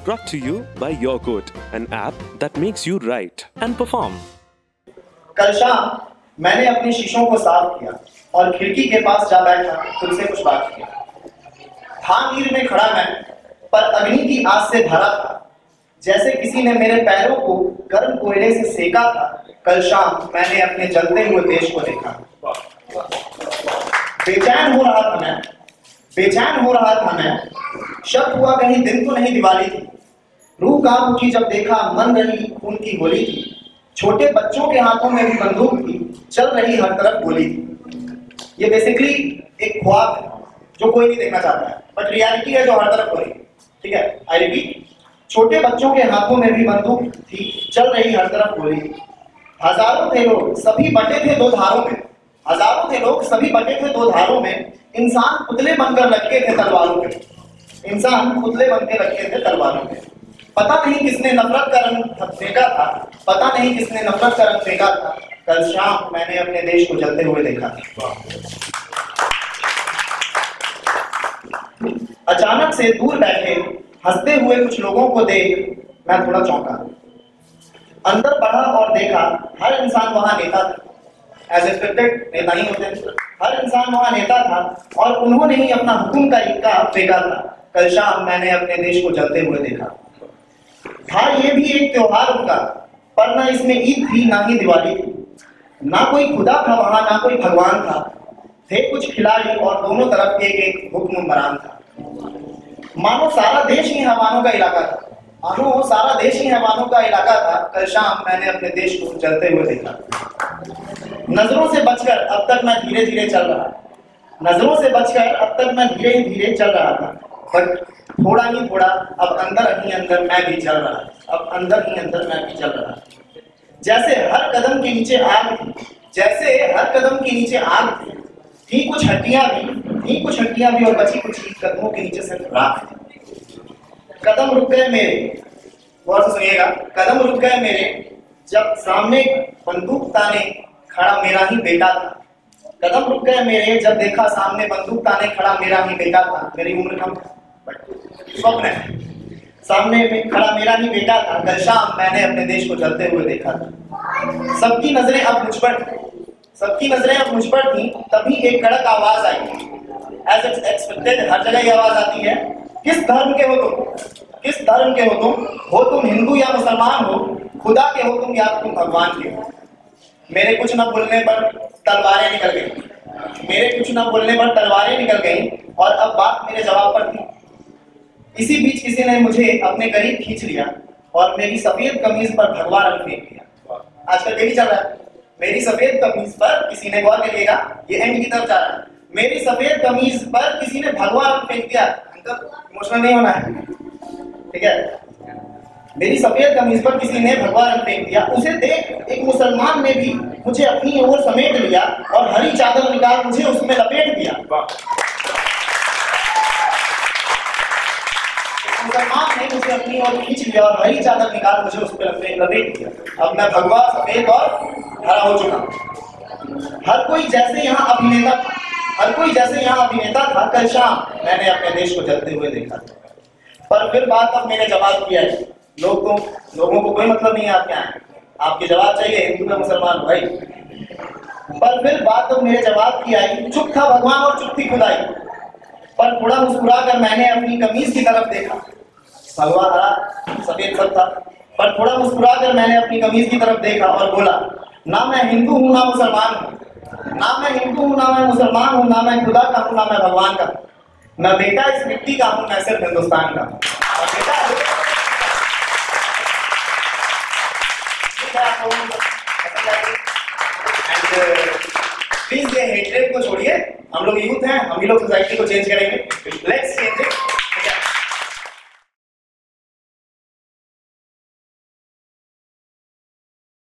Brought to you by Your Good, an app that makes you write and perform. कल शाम मैंने अपने शीशों को साफ किया और खिड़की के पास जा बैठा, खुद से कुछ बात किया। था नीर में खड़ा मैं, पर अग्नि की आग से भरा था, जैसे किसी ने मेरे पैरों को गर्म कोयले से सेका था। कल शाम मैंने अपने जलते हुए देश को देखा। बेचैन हो रहा था मैं, शक हुआ कहीं दिन तो नहीं दिवाली थी। रूह कांप उठी जब देखा मन रही खून की होली थी। छोटे बच्चों के हाथों में भी बंदूक थी, चल रही हर तरफ गोली थी। ये बेसिकली एक ख्वाब है जो कोई नहीं देखना चाहता है, बट रियलिटी है जो हर तरफ हो रही है। ठीक है, आई रिपीट, छोटे बच्चों के हाथों में भी बंदूक थी, चल रही हर तरफ गोली थी। हजारों थे लोग, सभी बटे थे दो धारों में। हजारों थे लोग, सभी बटे थे दो धारों में। इंसान पुतले बनकर लटके थे तलवारों पे। इंसान पुतले बनकर लटके थे तलवारों पे। पता नहीं किसने नफरत का रंग फेंका था, पता नहीं किसने नफरत का रंग फेंका था। कल शाम मैंने अपने देश को जलते हुए देखा। अचानक से दूर बैठे हंसते हुए कुछ लोगों को देख मैं थोड़ा चौंका। अंदर बढ़ा और देखा हर इंसान वहां नेता था। एज एक्सपेक्टेड, नेता ही होते हैं। हर इंसान वहां नेता था और उन्होंने ही अपना हुक्म का इक्का फेंका था। कल शाम मैंने अपने देश को जलते हुए देखा। था ये भी एक त्योहार उनका, पर ना इसमें ईद थी ना ही दिवाली थी। ना कोई खुदा था वहां, ना कोई भगवान था। थे कुछ खिलाड़ी और दोनों तरफ एक एक हुक्मरान था। मानो सारा देश ही हैवानों का इलाका था। मानो सारा देश ही हैवानों का इलाका था। कल शाम मैंने अपने देश को जलते हुए देखा। नजरों से बचकर अब तक मैं धीरे धीरे चल रहा था। नजरों से बचकर अब तक मैं धीरे धीरे चल रहा था, पर थोड़ा ही थोड़ा अब अंदर ही अंदर मैं भी चल रहा था। अब अंदर ही अंदर मैं भी चल रहा था। जैसे हर कदम के नीचे आग थी, जैसे हर कदम के नीचे आग थी कुछ हड्डियां भी और बची कुछ कदमों के नीचे सिर्फ राख थी। कदम रुक गए मेरे, गौर से सुनिएगा, कदम रुक गए मेरे जब सामने बंदूक ताने खड़ा मेरा ही बेटा था। कदम रुक गए मेरे जब देखा सामने बंदूक ताने खड़ा मेरा ही बेटा था। मेरी उम्र कम था, स्वप्न है। सामने में खड़ा मेरा ही बेटा था। कल शाम मैंने अपने देश को जलते हुए देखा था। सबकी नजरें अब मुझ पर थी। तभी एक कड़क आवाज आई। एज एक्सपेक्टेड, हर जगह ये आवाज आती है। किस धर्म के हो तुम? हो तुम हिंदू या मुसलमान हो, खुदा के हो तुम या तुम भगवान के हो। मेरे कुछ न बोलने पर तलवारें निकल गई और अब बात मेरे जवाब पर थी। इसी बीच किसी ने मुझे अपने करीब खींच लिया और मेरी सफेद कमीज पर भगवा रंग फेंक दिया। आजकल यही चल रहा है। मेरी सफेद कमीज पर किसी ने, गौर करिएगा, ये एंड की तरफ जा रहा है। मेरी सफेद कमीज पर किसी ने भगवा रंग फेंक दिया। इमोशनल नहीं होना है, ठीक है। मेरी सफेद कमीज पर किसी ने भगवा रंग फेंक दिया। उसे देख एक मुसलमान ने भी मुझे अपनी ओर समेट लिया और हरी चादर निकाल मुझे उसमें लपेट दिया। मुसलमान ने मुझे अपनी ओर खींच लिया और हरी चादर निकाल मुझे उस पर लपेट दिया। अब मैं भगवा, सफेद और हरा हो चुका। हर कोई जैसे यहाँ अभिनेता था। कल शाम मैंने अपने देश को जलते हुए देखा। पर फिर बात अब मेरे जवाब की आई। लोगों को कोई मतलब नहीं है आप क्या हैं। आपके जवाब चाहिए हिंदू का मुसलमान भाई। पर फिर बात अब मेरे जवाब की आई। चुप था भगवान और चुप थी खुदाई। पर थोड़ा मुस्कुराकर मैंने अपनी कमीज की तरफ देखा। भगवा हरा सफेद सब था, पर थोड़ा मुस्कुराकर मैंने अपनी कमीज की तरफ देखा और बोला, ना मैं हिंदू हूं ना मुसलमान हूं, ना मैं खुदा का हूं ना मैं भगवान का। मैं बेटा इस मिट्टी का हूं, मैं सिर्फ हिंदुस्तान का। प्लीज ये हेट्रेड को छोड़िए। हम लोग यूथ हैं, हम ही लोग सोसाइटी को चेंज करेंगे।